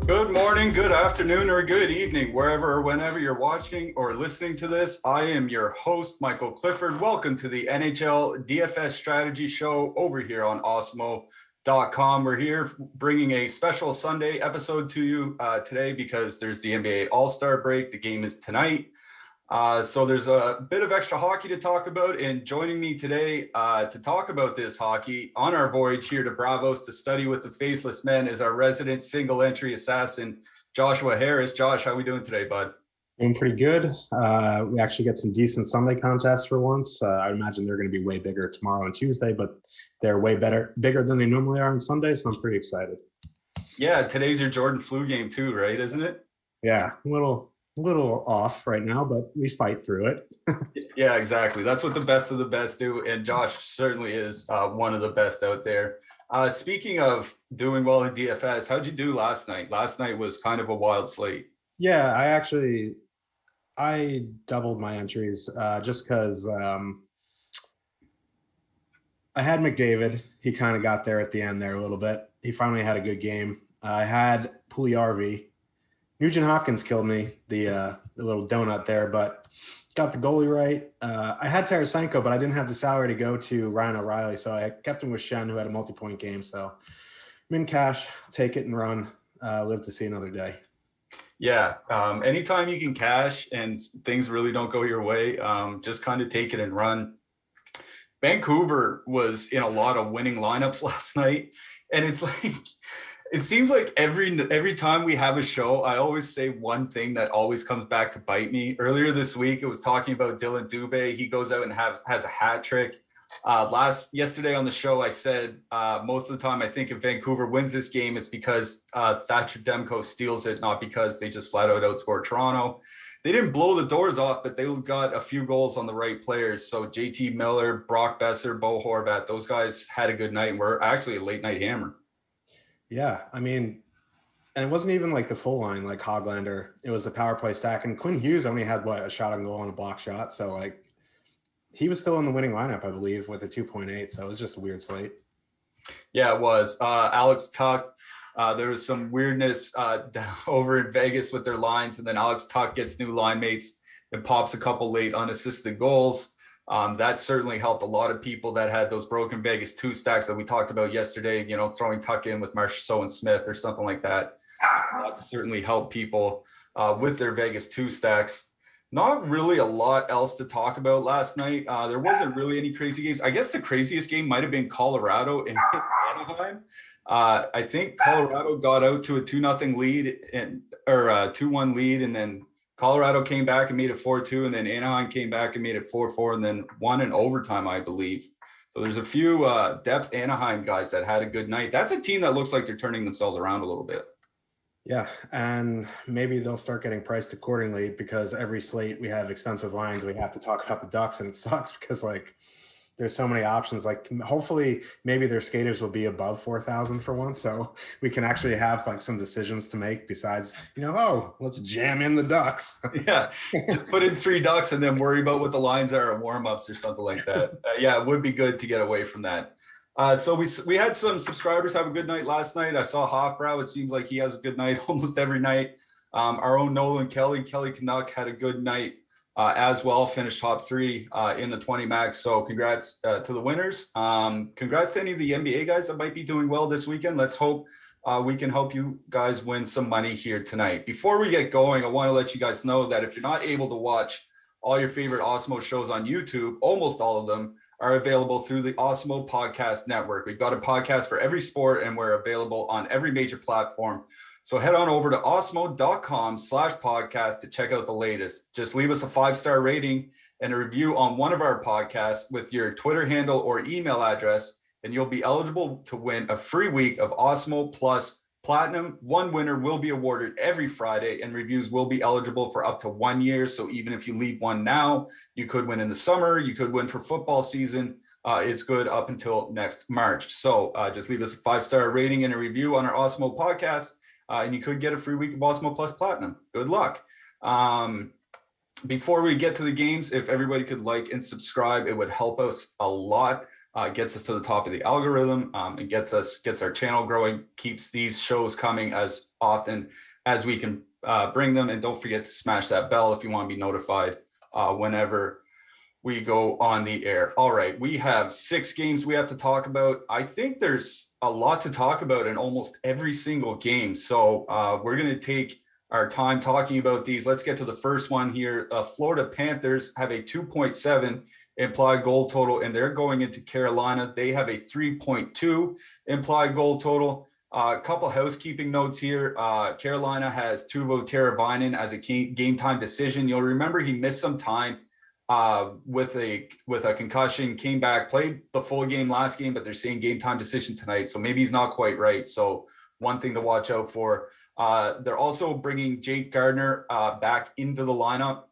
Good morning, good afternoon, or good evening, wherever or whenever you're watching or listening to this. I am your host, Michael Clifford. Welcome to the Nhl Dfs strategy show over here on Awesemo.com. We're here bringing a special Sunday episode to you today because there's the NBA All-Star break. The game is tonight. So there's a bit of extra hockey to talk about, and joining me today to talk about this hockey on our voyage here to Bravos to study with the faceless men is our resident single entry assassin, Joshua Harris. Josh, how are we doing today, bud? Doing pretty good. We actually get some decent Sunday contests for once. I imagine they're going to be way bigger tomorrow and Tuesday, but they're way bigger than they normally are on Sunday, so I'm pretty excited. Yeah, today's your Jordan flu game too, right? Isn't it? Yeah, a little off right now, but we fight through it. Yeah, exactly. That's what the best of the best do, and Josh certainly is one of the best out there. Speaking of doing well in DFS, how'd you do last night? Last night was kind of a wild slate. Yeah, I doubled my entries just because I had McDavid. He kind of got there at the end there a little bit. He finally had a good game. I had Puljujärvi. Nugent Hopkins killed me, the little donut there, but got the goalie right. I had Tarasenko, but I didn't have the salary to go to Ryan O'Reilly, so I kept him with Shen, who had a multi-point game. So I'm in cash, take it and run, live to see another day. Yeah, anytime you can cash and things really don't go your way, just kind of take it and run. Vancouver was in a lot of winning lineups last night, and it's like it seems like every time we have a show, I always say one thing that always comes back to bite me. Earlier this week, it was talking about Dylan Dubé. He goes out and has a hat trick. Yesterday on the show, I said most of the time I think if Vancouver wins this game, it's because Thatcher Demko steals it, not because they just flat out outscored Toronto. They didn't blow the doors off, but they got a few goals on the right players. So JT Miller, Brock Besser, Bo Horvat, those guys had a good night and were actually a late night hammer. Yeah, I mean, and it wasn't even like the full line like Hoglander. It was the power play stack. And Quinn Hughes only had, a shot on goal and a block shot. So, he was still in the winning lineup, I believe, with a 2.8. So it was just a weird slate. Yeah, it was. Alex Tuck, there was some weirdness over in Vegas with their lines. And then Alex Tuck gets new line mates and pops a couple late unassisted goals. That certainly helped a lot of people that had those broken Vegas 2 stacks that we talked about yesterday, throwing Tuck in with Marchessault and Smith or something like that. That certainly helped people with their Vegas 2 stacks. Not really a lot else to talk about last night. There wasn't really any crazy games. I guess the craziest game might have been Colorado and Anaheim. I think Colorado got out to a 2-0 lead or a 2-1 lead, and then Colorado came back and made it 4-2, and then Anaheim came back and made it 4-4, and then won in overtime, I believe. So there's a few depth Anaheim guys that had a good night. That's a team that looks like they're turning themselves around a little bit. Yeah, and maybe they'll start getting priced accordingly because every slate we have expensive lines. We have to talk about the Ducks, and it sucks because there's so many options. Hopefully maybe their skaters will be above 4,000 for once, so we can actually have some decisions to make besides let's jam in the Ducks. Yeah, just put in 3 Ducks and then worry about what the lines are at warm-ups or something like that. Yeah, it would be good to get away from that. So we had some subscribers have a good night last night. I saw Hofbrau. It seems like he has a good night almost every night. Our own Nolan Kelly Canuck had a good night as well, finished top 3 in the 20 max. So congrats to the winners. Congrats to any of the NBA guys that might be doing well this weekend. Let's hope we can help you guys win some money here tonight. Before we get going, I want to let you guys know that if you're not able to watch all your favorite Awesemo shows on YouTube, almost all of them are available through the Awesemo Podcast Network. We've got a podcast for every sport, and we're available on every major platform. So head on over to awesemo.com/podcast to check out the latest. Just leave us a 5-star rating and a review on one of our podcasts with your Twitter handle or email address, and you'll be eligible to win a free week of Awesemo Plus Platinum. One winner will be awarded every Friday, and reviews will be eligible for up to 1 year. So even if you leave one now, you could win in the summer. You could win for football season. It's good up until next March. So just leave us a 5-star rating and a review on our Awesemo podcast, and you could get a free week of Awesemo Plus Platinum. Good luck. Before we get to the games, if everybody could like and subscribe, it would help us a lot. gets us to the top of the algorithm, and gets our channel growing, keeps these shows coming as often as we can bring them. And don't forget to smash that bell if you want to be notified whenever we go on the air. All right, we have 6 games we have to talk about. I think there's a lot to talk about in almost every single game. So we're going to take our time talking about these. Let's get to the first one here. Florida Panthers have a 2.7 implied goal total, and they're going into Carolina. They have a 3.2 implied goal total. A couple housekeeping notes here. Carolina has Teuvo Teravainen as a game time decision. You'll remember he missed some time with a concussion, came back, played the full game last game, but they're saying game time decision tonight. So maybe he's not quite right. So one thing to watch out for. They're also bringing Jake Gardiner back into the lineup.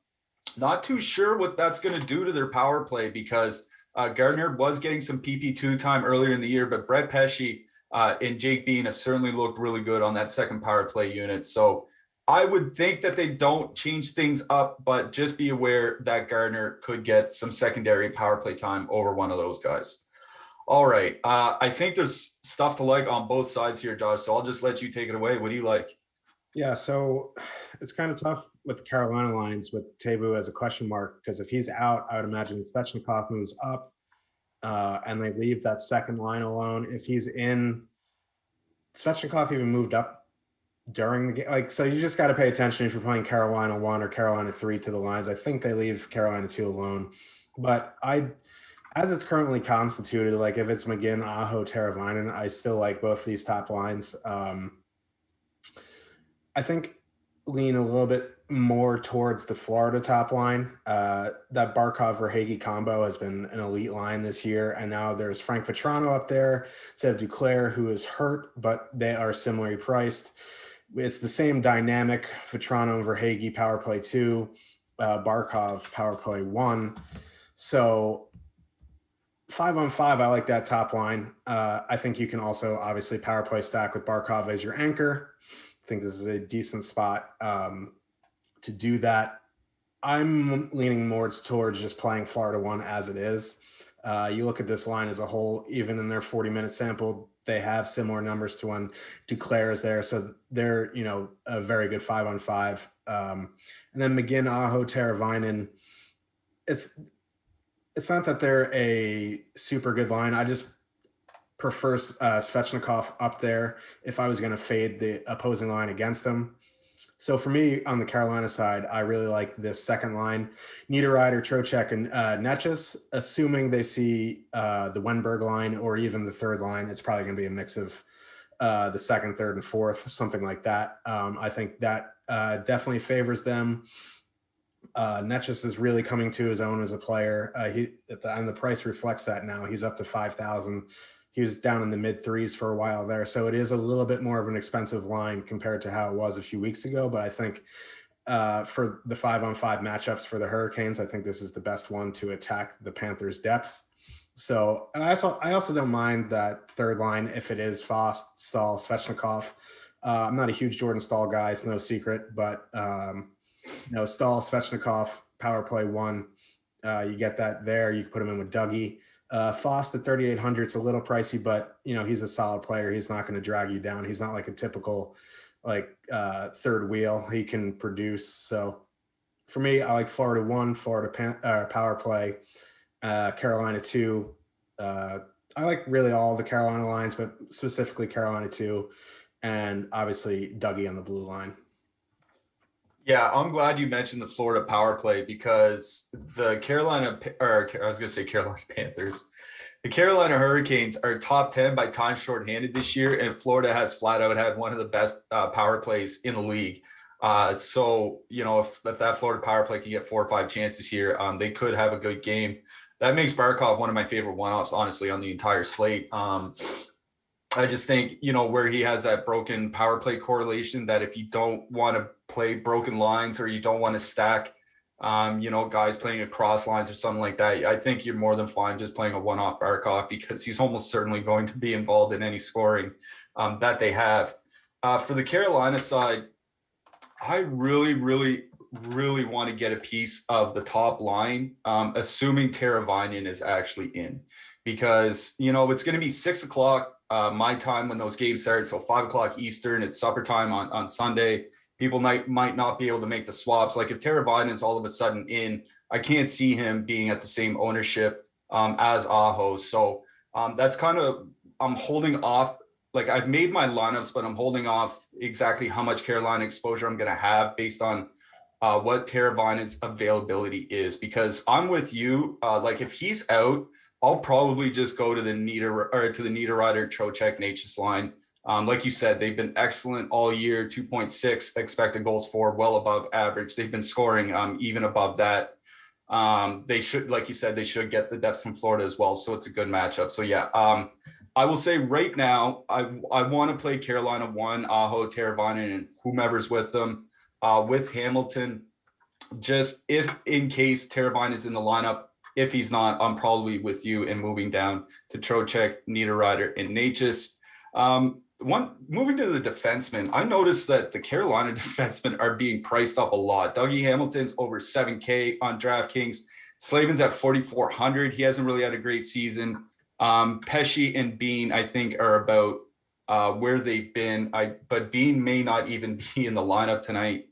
Not too sure what that's going to do to their power play, because Gardiner was getting some PP2 time earlier in the year, but Brett Pesce and Jake Bean have certainly looked really good on that second power play unit. So I would think that they don't change things up, but just be aware that Gardiner could get some secondary power play time over one of those guys. All right. I think there's stuff to like on both sides here, Josh. So I'll just let you take it away. What do you like? Yeah, so it's kind of tough with the Carolina lines with Teuvo as a question mark, because if he's out, I would imagine Svechnikov moves up and they leave that second line alone. If he's in, Svechnikov even moved up during the game. Like, so you just got to pay attention if you're playing Carolina 1 or Carolina 3 to the lines. I think they leave Carolina 2 alone. But as it's currently constituted, like if it's McGinn, Aho, Teravainen, I still like both these top lines. I think lean a little bit more towards the Florida top line. That Barkov-Verhaeghe combo has been an elite line this year, and now there's Frank Vetrano up there instead of Duclair, who is hurt, but they are similarly priced. It's the same dynamic, Vetrano and Verhaeghe power play 2, Barkov power play 1. So 5-on-5, I like that top line. I think you can also obviously power play stack with Barkov as your anchor. I think this is a decent spot to do that. I'm leaning more towards just playing Florida 1 as it is. You look at this line as a whole, even in their 40-minute sample, they have similar numbers to when Duclair is there. So they're, a very good 5-on-5. And then McGinn, Aho, Teravainen, it's not that they're a super good line. I just prefer Svechnikov up there if I was going to fade the opposing line against them. So for me, on the Carolina side, I really like this second line, Niederreiter, Trocheck, and Netchus. Assuming they see the Wenberg line or even the third line, it's probably going to be a mix of the second, third, and fourth, something like that. I think that definitely favors them. Netchus is really coming to his own as a player. And the price reflects that now. He's up to 5,000. He was down in the mid threes for a while there. So it is a little bit more of an expensive line compared to how it was a few weeks ago. But I think for the 5-on-5 matchups for the Hurricanes, I think this is the best one to attack the Panthers' depth. So, and I also don't mind that third line if it is Fost, Stahl, Svechnikov. I'm not a huge Jordan Stahl guy. It's no secret, but Stahl, Svechnikov, power play 1. You get that there. You can put him in with Dougie. Fost at 3,800 is a little pricey, but he's a solid player. He's not going to drag you down. He's not like a typical third wheel. He can produce. So for me, I like Florida 1, Florida power play, Carolina 2. I like really all the Carolina lines, but specifically Carolina 2, and obviously Dougie on the blue line. Yeah, I'm glad you mentioned the Florida power play, because the Carolina Panthers. The Carolina Hurricanes are top 10 by time shorthanded this year, and Florida has flat out had one of the best power plays in the league. So, if that Florida power play can get 4 or 5 chances here, they could have a good game. That makes Barkov one of my favorite one-offs, honestly, on the entire slate. I just think, where he has that broken power play correlation, that if you don't want to play broken lines or you don't want to stack, guys playing across lines or something like that, I think you're more than fine just playing a one-off Barkov, because he's almost certainly going to be involved in any scoring that they have. For the Carolina side, I really, really, really want to get a piece of the top line, assuming Teravainen is actually in. because, you know, it's going to be 6 o'clock my time when those games start. So 5 o'clock Eastern, it's supper time on Sunday. People might not be able to make the swaps. Like if Teravainen is all of a sudden in, I can't see him being at the same ownership as Aho. So that's kind of, I'm holding off. Like I've made my lineups, but I'm holding off exactly how much Carolina exposure I'm going to have based on what Teravainen's availability is, because I'm with you. Like if he's out, I'll probably just go to the Niederreiter, Trocheck, Natchez line. Like you said, they've been excellent all year. 2.6 expected goals for, well above average. They've been scoring even above that. They should, like you said, they should get the depth from Florida as well. So it's a good matchup. So yeah, I will say right now, I want to play Carolina 1, Aho, Teravainen, and whomever's with them. With Hamilton, just if in case Teravainen is in the lineup, if he's not, I'm probably with you in moving down to Trocheck, Niederreiter, and Natchez. Moving to the defensemen, I noticed that the Carolina defensemen are being priced up a lot. Dougie Hamilton's over 7K on DraftKings. Slavin's at 4,400. He hasn't really had a great season. Pesce and Bean, I think, are about where they've been. But Bean may not even be in the lineup tonight.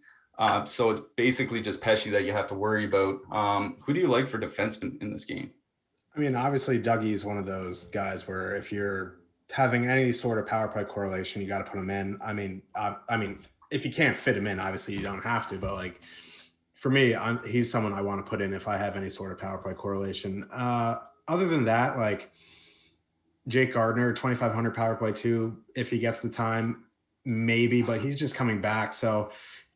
So it's basically just Pesce that you have to worry about. Who do you like for defensemen in this game? I mean, obviously, Dougie is one of those guys where if you're having any sort of power play correlation, you got to put him in. I mean, if you can't fit him in, obviously you don't have to. But like for me, he's someone I want to put in if I have any sort of power play correlation. Other than that, like Jake Gardner, 2,500 power play too. If he gets the time, maybe, but he's just coming back. So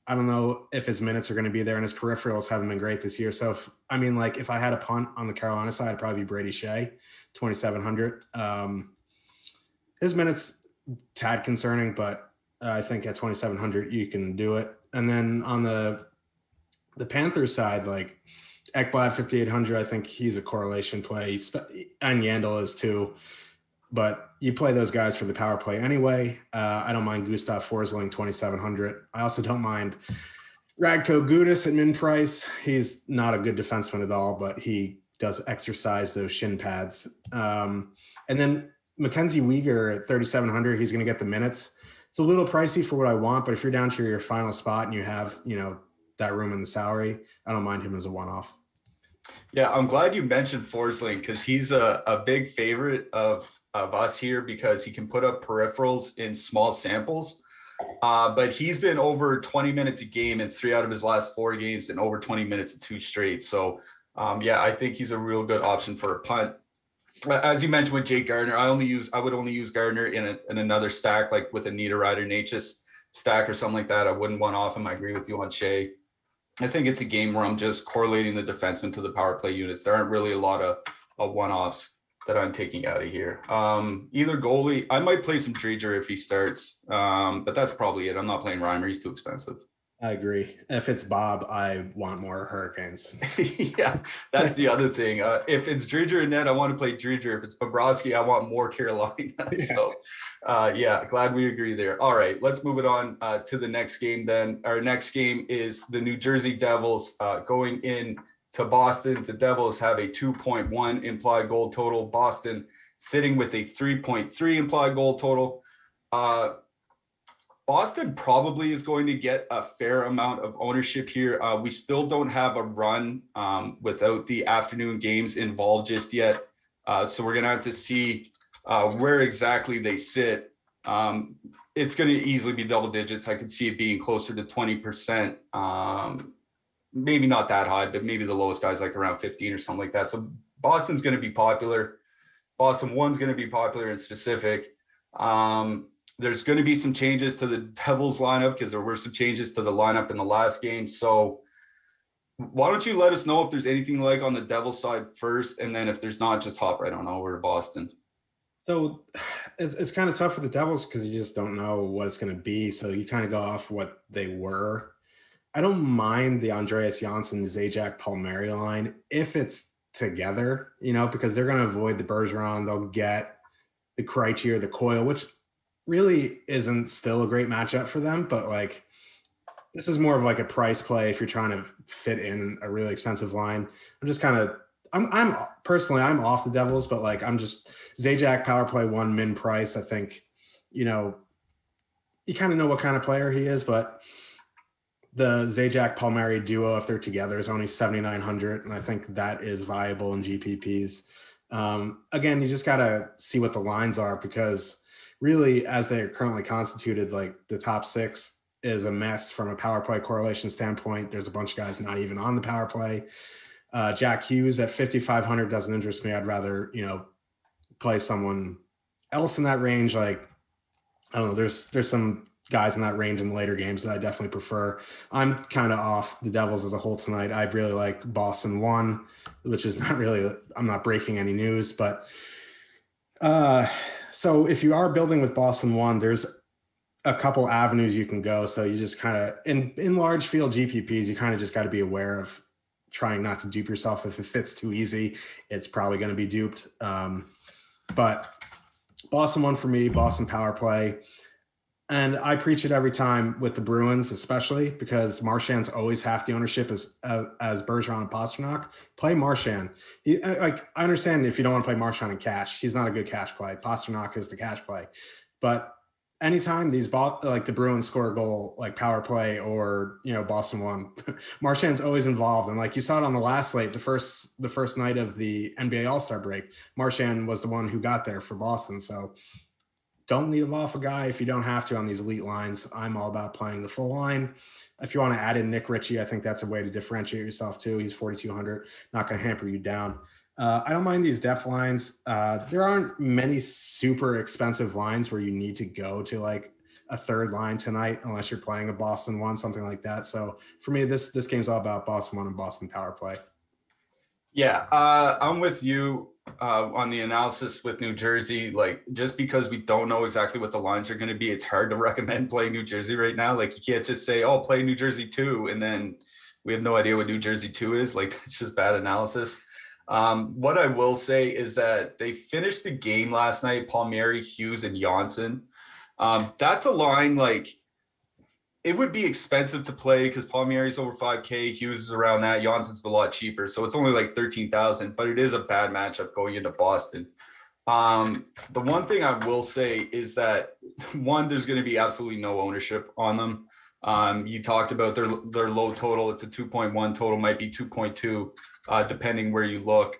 I don't know if his minutes are going to be there, and his peripherals haven't been great this year. So if I had a punt on the Carolina side, it'd probably be Brady Shea, 2,700. His minutes tad concerning, but I think at 2,700 you can do it. And then on the Panthers side, like Ekblad 5,800, I think he's a correlation play, and Yandel is too. But you play those guys for the power play anyway. I don't mind Gustav Forsling 2,700. I also don't mind Radko Gudas at min price. He's not a good defenseman at all, but he does exercise those shin pads. And then Mackenzie Weegar at 3,700, he's going to get the minutes. It's a little pricey for what I want, but if you're down to your final spot and you have, that room in the salary, I don't mind him as a one-off. Yeah, I'm glad you mentioned Forsling because he's a big favorite of us here because he can put up peripherals in small samples. But he's been over 20 minutes a game in 3 out of his last 4 games and over 20 minutes in 2 straight. So, I think he's a real good option for a punt. As you mentioned with Jake Gardner, I would only use Gardner in another stack, like with a Niederreiter Natchez stack or something like that. I wouldn't want off him. I agree with you on Shea. I think it's a game where I'm just correlating the defenseman to the power play units. There aren't really a lot of one-offs that I'm taking out of here. Either goalie, I might play some Driedger if he starts, but that's probably it. I'm not playing Reimer. He's too expensive. I agree. If it's Bob, I want more Hurricanes. Yeah, that's the other thing. If it's Driedger and net, I want to play Driedger. If it's Bobrovsky, I want more Carolina. Yeah. So, glad we agree there. All right, let's move it on to the next game then. Our next game is the New Jersey Devils going in to Boston. The Devils have a 2.1 implied goal total. Boston sitting with a 3.3 implied goal total. Boston probably is going to get a fair amount of ownership here. We still don't have a run without the afternoon games involved just yet. So we're going to have to see where exactly they sit. It's going to easily be double digits. I could see it being closer to 20%. Maybe not that high, but maybe the lowest guy's like around 15 or something like that. So Boston's going to be popular. Boston 1's going to be popular in specific. There's going to be some changes to the Devils lineup because there were some changes to the lineup in the last game. So why don't you let us know if there's anything like on the Devils side first, and then if there's not, just hop right on over to Boston. So it's kind of tough for the Devils because you just don't know what it's going to be. So you kind of go off what they were. I don't mind the Andreas Janssen, Zajac, Palmieri line if it's together, because they're going to avoid the Bergeron. They'll get the Krejci or the Coyle, which really isn't still a great matchup for them, but like this is more of like a price play if you're trying to fit in a really expensive line. I'm just kind of I'm personally, I'm off the Devils, but like, I'm just Zajac power play 1 min price. I think, you know, you kind of know what kind of player he is, but the Zajac Palmieri duo, if they're together, is only 7,900. And I think that is viable in GPPs. Again, you just got to see what the lines are, because really, as they are currently constituted, like the top 6 is a mess from a power play correlation standpoint. There's a bunch of guys not even on the power play. Jack Hughes at 5,500 doesn't interest me. I'd rather, you know, play someone else in that range. Like, I don't know, there's some guys in that range in the later games that I definitely prefer. I'm kind of off the Devils as a whole tonight. I really like Boston 1, which is not really, I'm not breaking any news, but so if you are building with Boston 1, there's a couple avenues you can go. So you just kind of, in large field GPPs, you kind of just got to be aware of trying not to dupe yourself. If it fits too easy, it's probably going to be duped. But Boston 1 for me, Boston power play. And I preach it every time with the Bruins, especially because Marchand's always half the ownership as Bergeron and Pastrnak. Play Marchand. I understand if you don't want to play Marchand in cash, he's not a good cash play. Pastrnak is the cash play. But anytime like the Bruins score a goal, like power play or, you know, Boston 1, Marchand's always involved. And like you saw it on the last slate, the first night of the NBA All-Star break, Marchand was the one who got there for Boston. So don't leave off a guy if you don't have to on these elite lines. I'm all about playing the full line. If you want to add in Nick Ritchie, I think that's a way to differentiate yourself too. He's 4,200, not going to hamper you down. I don't mind these depth lines. There aren't many super expensive lines where you need to go to like a third line tonight, unless you're playing a Boston 1, something like that. So for me, this game's all about Boston 1 and Boston power play. Yeah, I'm with you on the analysis with New Jersey. Like, just because we don't know exactly what the lines are going to be, it's hard to recommend playing New Jersey right now. Like, you can't just say, "Oh, play New Jersey 2," and then we have no idea what New Jersey 2 is. Like, it's just bad analysis. What I will say is that they finished the game last night, Palmieri, Hughes, and Janssen. That's a line, like, it would be expensive to play because Palmieri's over 5K, Hughes is around that, Janssen's a lot cheaper, so it's only like 13,000. But it is a bad matchup going into Boston. The one thing I will say is that, one, there's going to be absolutely no ownership on them. You talked about their low total. It's a 2.1 total, might be 2.2, depending where you look.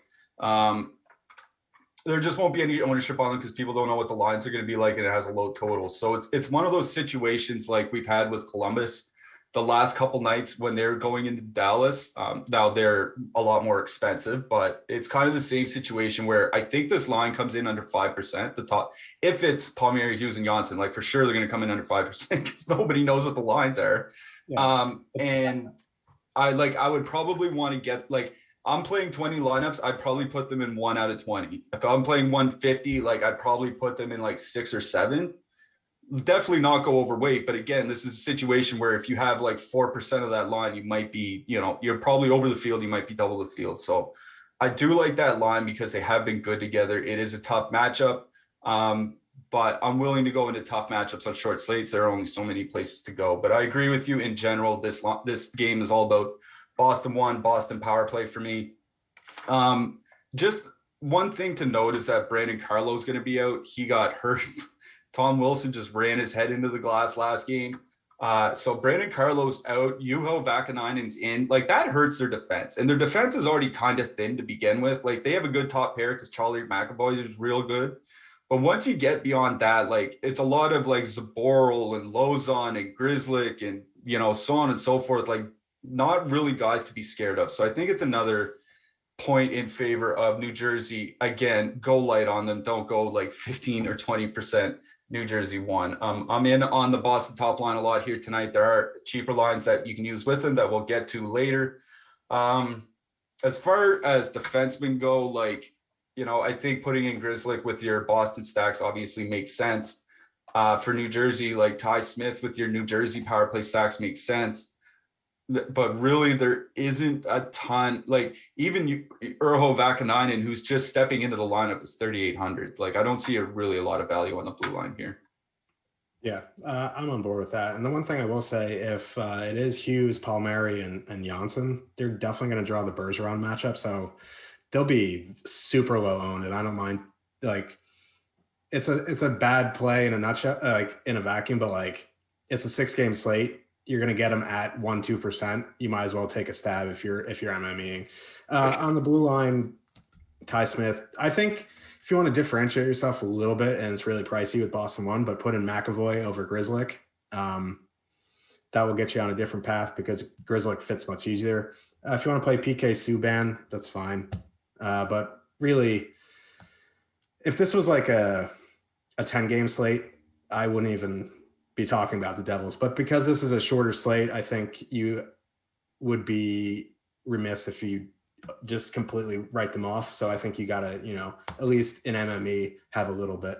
There just won't be any ownership on them because people don't know what the lines are going to be like, and it has a low total. So it's one of those situations like we've had with Columbus the last couple nights when they're going into Dallas. Now they're a lot more expensive, but it's kind of the same situation where I think this line comes in under 5%. The top, if it's Palmieri, Hughes, and Janssen, like for sure they're going to come in under 5% because nobody knows what the lines are. Yeah. And I would probably want to get, like, I'm playing 20 lineups, I'd probably put them in 1 out of 20. If I'm playing 150, like, I'd probably put them in like 6 or 7. Definitely not go overweight. But again, this is a situation where if you have like 4% of that line, you might be, you know, you're probably over the field, you might be double the field. So I do like that line because they have been good together. It is a tough matchup. But I'm willing to go into tough matchups on short slates. There are only so many places to go. But I agree with you in general. This game is all about Boston 1, Boston power play for me. Just one thing to note is that Brandon Carlo is going to be out. He got hurt. Tom Wilson just ran his head into the glass last game. So Brandon Carlo's out. Juho Vaakanainen's in. Like, that hurts their defense. And their defense is already kind of thin to begin with. Like, they have a good top pair because Charlie McAvoy is real good. But once you get beyond that, like, it's a lot of like Zaboral and Lozon and Grzelcyk and, you know, so on and so forth. Like, not really guys to be scared of. So I think it's another point in favor of New Jersey. Again, go light on them. Don't go like 15 or 20% New Jersey 1. I'm in on the Boston top line a lot here tonight. There are cheaper lines that you can use with them that we'll get to later. As far as defensemen go, like, you know, I think putting in Grzelcyk with your Boston stacks obviously makes sense. For New Jersey, like Ty Smith with your New Jersey power play stacks makes sense. But really, there isn't a ton. Like, even Urho Vaakanainen, who's just stepping into the lineup, is 3,800. Like, I don't see really a lot of value on the blue line here. Yeah, I'm on board with that. And the one thing I will say, if it is Hughes, Palmieri, and Janssen, they're definitely going to draw the Bergeron matchup. So they'll be super low owned, and I don't mind. Like, it's a bad play in a nutshell, like in a vacuum, but like it's a 6-game slate. You're gonna get them at 1-2%. You might as well take a stab if you're MMEing. On the blue line, Ty Smith. I think if you want to differentiate yourself a little bit, and it's really pricey with Boston 1, but put in McAvoy over Grzelcyk. That will get you on a different path because Grzelcyk fits much easier. If you want to play PK Subban, that's fine. But really, if this was like a 10-game slate, I wouldn't even be talking about the Devils. But because this is a shorter slate, I think you would be remiss if you just completely write them off. So I think you got to, at least in MME, have a little bit.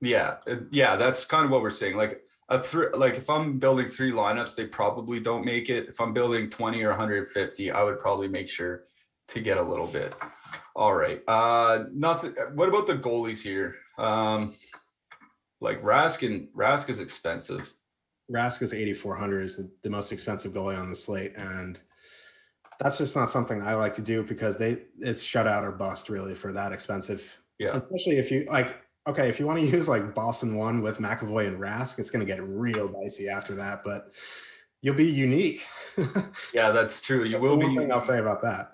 Yeah, that's kind of what we're saying. Like if I'm building 3 lineups, they probably don't make it. If I'm building 20 or 150, I would probably make sure to get a little bit. All right. Nothing. What about the goalies here? Like Rask is expensive. Rask is 8,400 is the most expensive goalie on the slate, and that's just not something I like to do because it's shutout or bust really for that expensive. Yeah. Especially if you like, okay, if you want to use like Boston 1 with McAvoy and Rask, it's going to get real dicey after that, but you'll be unique. Yeah, that's true. You That's will the be. one thing I'll say about that.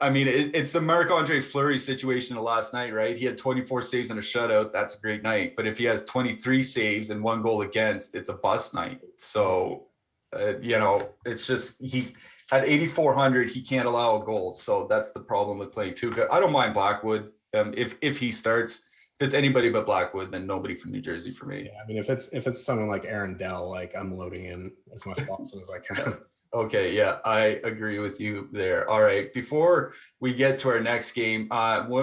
I mean, it's the Marc-Andre Fleury situation of last night, right? He had 24 saves and a shutout. That's a great night. But if he has 23 saves and 1 goal against, it's a bust night. So, it's just he at 8,400, he can't allow a goal. So that's the problem with playing Tuukka. I don't mind Blackwood if he starts. If it's anybody but Blackwood, then nobody from New Jersey for me. Yeah, I mean, if it's someone like Aaron Dell, like I'm loading in as much Boston as I can. Okay, yeah, I agree with you there. All right, before we get to our next game,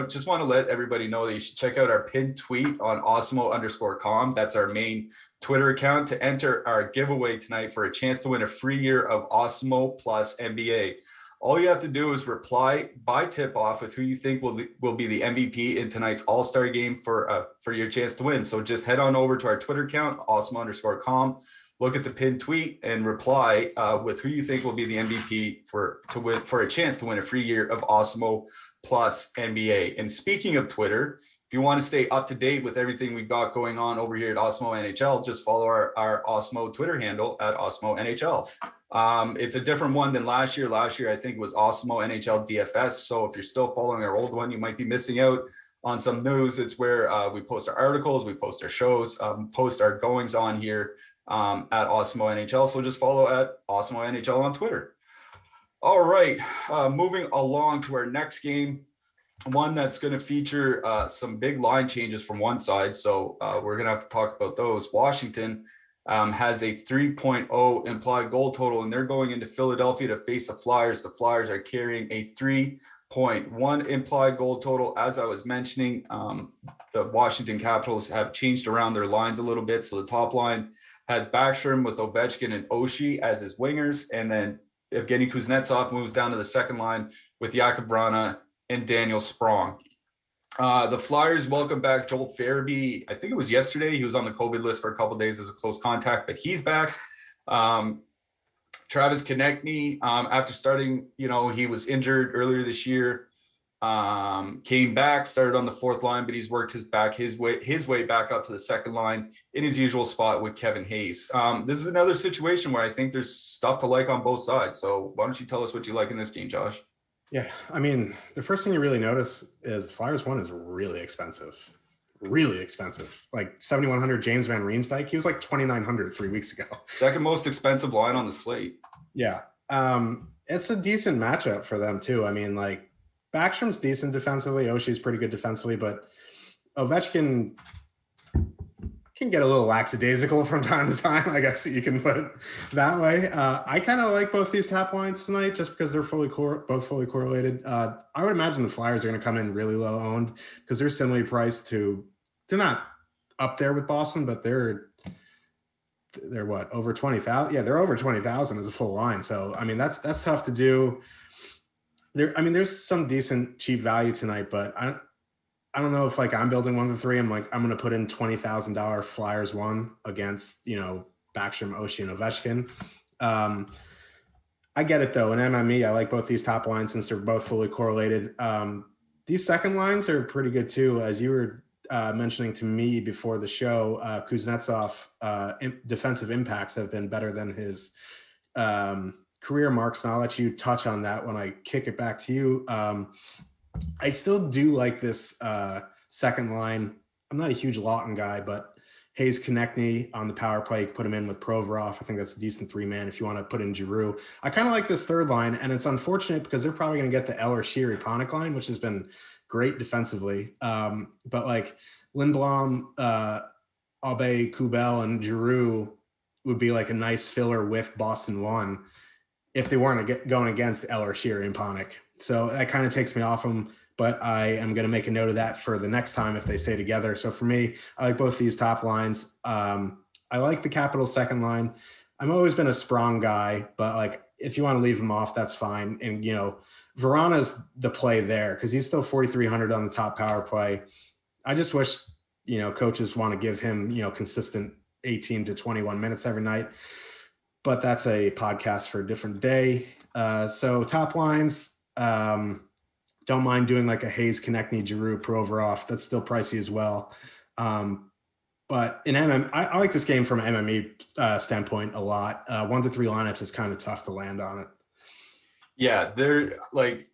just want to let everybody know that you should check out our pinned tweet on Awesemo_com. That's our main Twitter account to enter our giveaway tonight for a chance to win a free year of Awesemo plus NBA. All you have to do is reply by tip-off with who you think will be the MVP in tonight's All-Star game for your chance to win. So just head on over to our Twitter account, Awesemo_com. Look at the pinned tweet and reply with who you think will be the MVP for a chance to win a free year of Awesemo plus NBA. And speaking of Twitter, if you want to stay up to date with everything we've got going on over here at Awesemo NHL, just follow our Awesemo Twitter handle at Awesemo NHL. It's a different one than last year. Last year, I think, was Awesemo Nhl Dfs. So if you're still following our old one, you might be missing out on some news. It's where we post our articles, we post our shows, post our goings on here at Awesemo NHL. So just follow at Awesemo NHL on Twitter. All right, moving along to our next game, one that's going to feature some big line changes from one side. So we're going to have to talk about those. Washington has a 3.0 implied goal total, and they're going into Philadelphia to face the Flyers. The Flyers are carrying a 3.1 implied goal total. As I was mentioning, the Washington Capitals have changed around their lines a little bit. So the top line has Backstrom with Ovechkin and Oshie as his wingers, and then Evgeny Kuznetsov moves down to the second line with Jakub Vrana and Daniel Sprong. The Flyers welcome back Joel Farabee. I think it was yesterday. He was on the COVID list for a couple of days as a close contact, but he's back. Travis Konechny, after starting, he was injured earlier this year, came back, started on the fourth line, but he's worked his way back up to the second line in his usual spot with Kevin Hayes. This is another situation where I think there's stuff to like on both sides. So why don't you tell us what you like in this game, Josh? Yeah, I mean, the first thing you really notice is the Flyers one is really expensive. Like 7,100 James Van Riemsdyk. He was like 2,900 3 weeks ago. Second most expensive line on the slate. Yeah. It's a decent matchup for them too. I mean, like Backstrom's decent defensively. Oshie's pretty good defensively, but Ovechkin can get a little lackadaisical from time to time. I guess you can put it that way. I kind of like both these top lines tonight just because they're both fully correlated. I would imagine the Flyers are going to come in really low owned because they're similarly priced to. They're not up there with Boston, but they're what, over 20,000? Yeah, they're over 20,000 as a full line. So I mean that's tough to do. There's some decent cheap value tonight, but I don't know if like I'm building 1 to 3. I'm going to put in $20,000 Flyers one against, Backstrom, Oshie, and Ovechkin. I get it though. In MME, I like both these top lines since they're both fully correlated. These second lines are pretty good too. As you were mentioning to me before the show, Kuznetsov defensive impacts have been better than his career marks. And I'll let you touch on that when I kick it back to you. I still do like this second line. I'm not a huge Lawton guy, but Hayes Konechny on the power play, you put him in with Provorov. I think that's a decent 3-man if you want to put in Giroux. I kind of like this third line, and it's unfortunate because they're probably going to get the Eller Sheary Ponick line, which has been great defensively. But like Lindblom, Aube, Kubel, and Giroux would be like a nice filler with Boston 1 if they weren't going against Eller Sheary and Ponick. So that kind of takes me off them. But I am going to make a note of that for the next time if they stay together. So for me, I like both these top lines. I like the Capitals second line. I've always been a Sprong guy, but like if you want to leave him off, that's fine. And, you know, Verana's the play there because he's still 4,300 on the top power play. I just wish, you know, coaches want to give him, you know, consistent 18 to 21 minutes every night. But that's a podcast for a different day. So top lines, don't mind doing like a Hayes, Konechny, Giroux, Provorov. That's still pricey as well. But in I like this game from an MME standpoint a lot. 1 to 3 lineups is kind of tough to land on it. Yeah, they're like,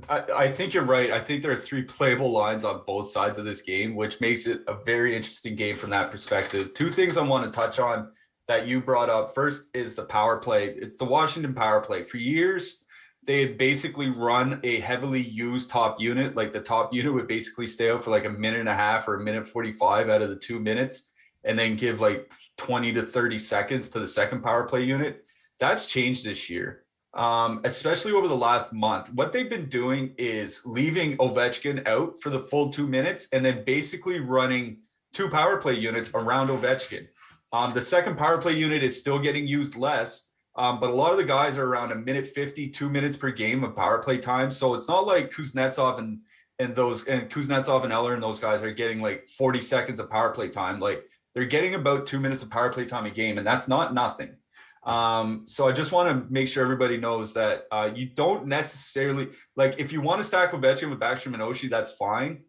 I think you're right. I think there are 3 playable lines on both sides of this game, which makes it a very interesting game from that perspective. 2 things I want to touch on that you brought up. First is the power play. It's the Washington power play. For years, they had basically run a heavily used top unit. Like the top unit would basically stay out for like a minute and a half or a minute 45 out of the 2 minutes, and then give like 20 to 30 seconds to the second power play unit. That's changed this year, especially over the last month. What they've been doing is leaving Ovechkin out for the full 2 minutes and then basically running 2 power play units around Ovechkin. The second power play unit is still getting used less, but a lot of the guys are around a minute 50, 2 minutes per game of power play time. So it's not like Kuznetsov and Kuznetsov and Eller and those guys are getting like 40 seconds of power play time. Like they're getting about 2 minutes of power play time a game, and that's not nothing. So I just want to make sure everybody knows that you don't necessarily, like, if you want to stack Ovechkin with Backstrom and Oshie, that's fine.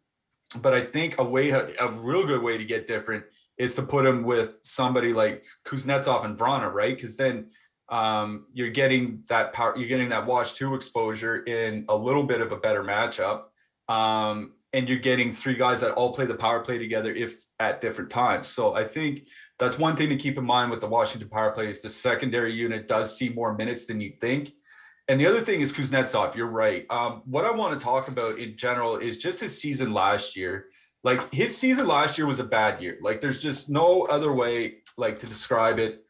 But I think a real good way to get different is to put him with somebody like Kuznetsov and Vrana, right? Because then you're getting that power, you're getting that wash 2 exposure in a little bit of a better matchup. And you're getting 3 guys that all play the power play together if at different times. So I think that's one thing to keep in mind with the Washington power play is the secondary unit does see more minutes than you think. And the other thing is Kuznetsov, you're right. What I want to talk about in general is just his season last year. Like his season last year was a bad year. Like there's just no other way like to describe it.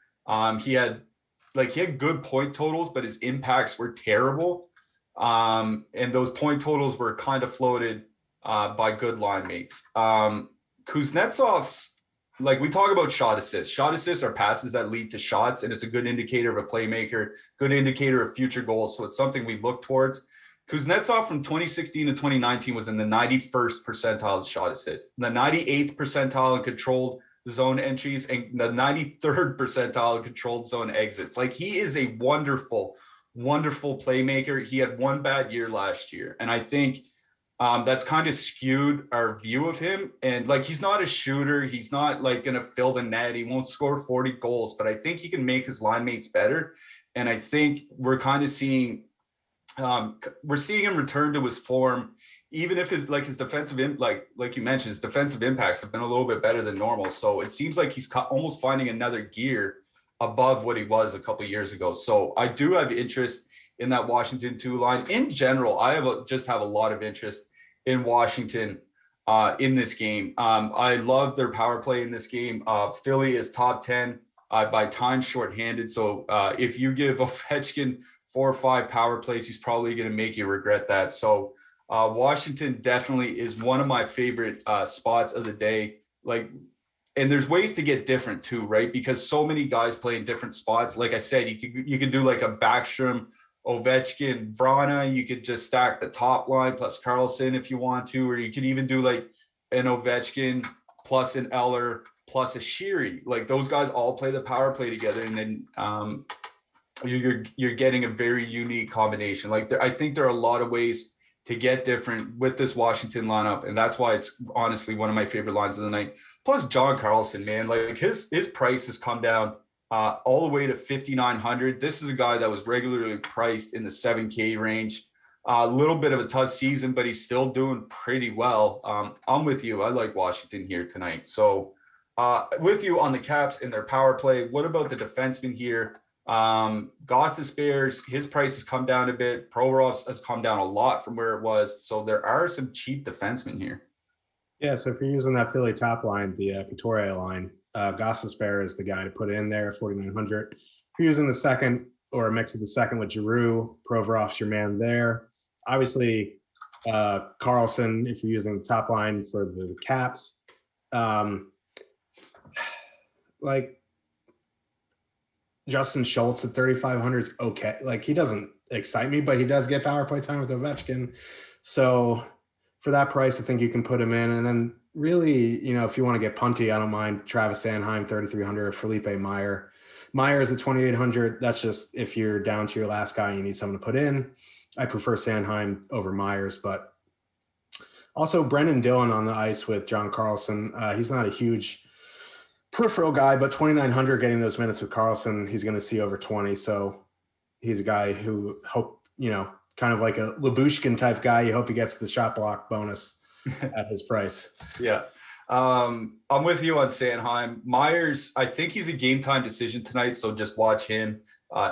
He had good point totals, but his impacts were terrible. And those point totals were kind of floated by good line mates. Kuznetsov's, like we talk about shot assists. Shot assists are passes that lead to shots, and it's a good indicator of a playmaker, good indicator of future goals. So it's something we look towards. Kuznetsov from 2016 to 2019 was in the 91st percentile of shot assists, the 98th percentile in controlled zone entries, and the 93rd percentile in controlled zone exits. Like he is a wonderful, wonderful playmaker. He had one bad year last year, and I think that's kind of skewed our view of him. And like, he's not a shooter. He's not like going to fill the net. He won't score 40 goals, but I think he can make his line mates better. And I think we're kind of seeing, we're seeing him return to his form, even if his defensive, like you mentioned, his defensive impacts have been a little bit better than normal. So it seems like he's almost finding another gear above what he was a couple of years ago. So I do have interest in that Washington 2 line. In general, I just have a lot of interest in Washington in this game. I love their power play in this game. Philly is top 10 by time shorthanded. So if you give Ovechkin 4 or 5 power plays, he's probably going to make you regret that. So Washington definitely is one of my favorite spots of the day. Like, and there's ways to get different too, right? Because so many guys play in different spots. Like I said, you could do like a Backstrom, Ovechkin, Vrana. You could just stack the top line plus Carlson if you want to, or you could even do like an Ovechkin plus an Eller plus a Sheary. Like those guys all play the power play together, and then you're getting a very unique combination. Like I think there are a lot of ways to get different with this Washington lineup, and that's why it's honestly one of my favorite lines of the night. Plus, John Carlson, man, like his price has come down all the way to 5,900. This is a guy that was regularly priced in the 7K range. A little bit of a tough season, but he's still doing pretty well. I'm with you. I like Washington here tonight. So with you on the Caps and their power play. What about the defenseman here? Dfs, his price has come down a bit. Provorov's has come down a lot from where it was. So there are some cheap defensemen here. Yeah, so if you're using that Philly top line, the Couturier line, Dfs is the guy to put in there, 4,900. If you're using the second or a mix of the second with Giroux, Provorov's your man there. Obviously, Carlson, if you're using the top line for the Caps. Like Justin Schultz at 3,500 is okay. Like he doesn't excite me, but he does get power play time with Ovechkin. So for that price, I think you can put him in. And then really, you know, if you want to get punty, I don't mind Travis Sanheim, 3,300, or Felipe Meyer. Meyer's at 2,800. That's just if you're down to your last guy and you need someone to put in. I prefer Sanheim over Myers, but also Brendan Dillon on the ice with John Carlson. He's not a huge peripheral guy, but 2,900 getting those minutes with Carlson, he's going to see over 20. So he's a guy who kind of like a Labushkin type guy. You hope he gets the shot block bonus at his price. Yeah. I'm with you on Sanheim. Myers, I think he's a game time decision tonight. So just watch him.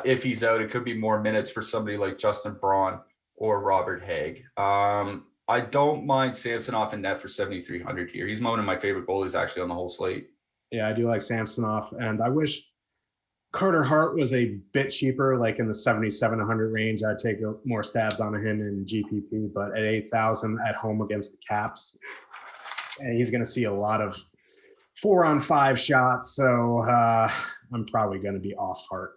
If he's out, it could be more minutes for somebody like Justin Braun or Robert Haig. I don't mind Samsonov in net for 7,300 here. He's one of my favorite goalies actually on the whole slate. Yeah, I do like Samsonov, and I wish Carter Hart was a bit cheaper, like in the 7,700 range. I'd take more stabs on him in GPP, but at 8,000 at home against the Caps, and he's going to see a lot of 4-on-5 shots, so I'm probably going to be off Hart.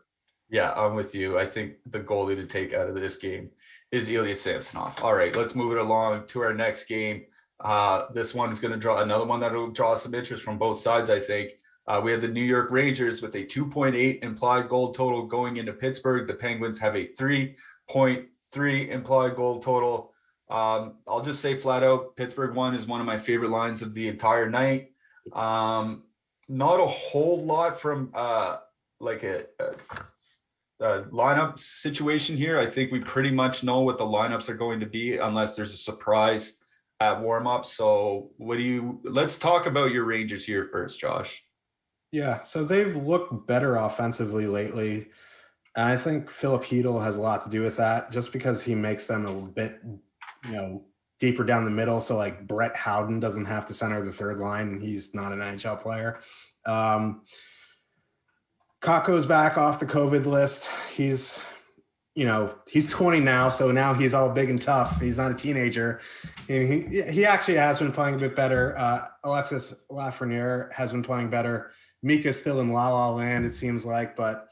Yeah, I'm with you. I think the goalie to take out of this game is Ilya Samsonov. All right, let's move it along to our next game. This one is going to draw another one that will draw some interest from both sides, I think. We have the New York Rangers with a 2.8 implied goal total going into Pittsburgh. The Penguins have a 3.3 implied goal total. I'll just say flat out, Pittsburgh one is one of my favorite lines of the entire night. Not a whole lot from like a lineup situation here. I think we pretty much know what the lineups are going to be unless there's a surprise at warm-up. So let's talk about your Rangers here first, Josh. Yeah, so they've looked better offensively lately. And I think Philip Hedl has a lot to do with that, just because he makes them a bit, deeper down the middle. So like Brett Howden doesn't have to center the third line, and he's not an NHL player. Kakko's back off the COVID list. He's 20 now, so now he's all big and tough. He's not a teenager. He actually has been playing a bit better. Alexis Lafreniere has been playing better. Mika's still in la land, it seems like, but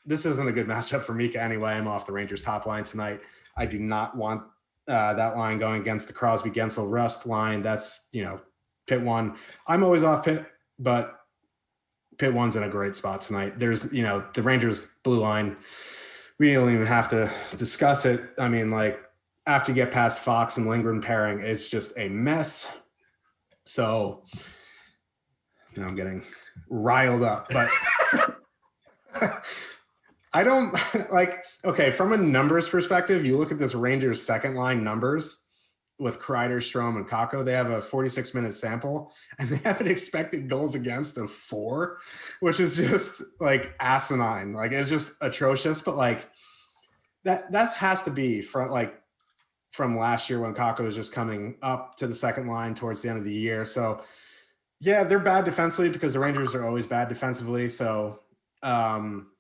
this isn't a good matchup for Mika anyway. I'm off the Rangers top line tonight. I do not want that line going against the Crosby, Gensel, Rust line. That's, Pitt one. I'm always off Pitt, but Pitt one's in a great spot tonight. There's, the Rangers blue line. We don't even have to discuss it. I mean, like, after you get past Fox and Lindgren pairing, it's just a mess. So now I'm getting riled up, but I don't okay, from a numbers perspective, you look at this Rangers second line numbers with Kreider, Strome, and Kakko. They have a 46-minute sample, and they have an expected goals against of 4, which is just like asinine. Like, it's just atrocious. But like that has to be from last year when Kakko was just coming up to the second line towards the end of the year. So yeah, they're bad defensively because the Rangers are always bad defensively. So from